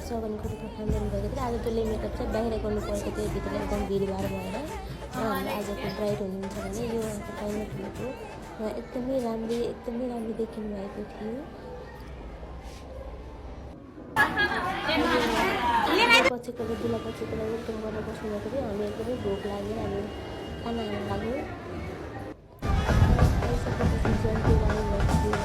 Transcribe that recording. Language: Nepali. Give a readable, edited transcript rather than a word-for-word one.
सगनको काम गर्नुभएको थियो। आज त्यसले मेकअप चाहिँ बाहिर गर्नुपर्छ थियो, भित्र एकदम भिडभाड भएर। हाम्रो आजको ब्राइड हुनुहुन्छ भने यो उहाँको टाइममा खुलेको उहाँ एकदमै राम्रो देखिनु भएको थियो। पछिको दुला पछिको वेलकम गर्न बस्नुभएको थियो। हामी एकदमै भोक लाग्यो, हामी खाना खान लाग्यो। आइसकेपछि जन्ती लाग्नुभएको थियो।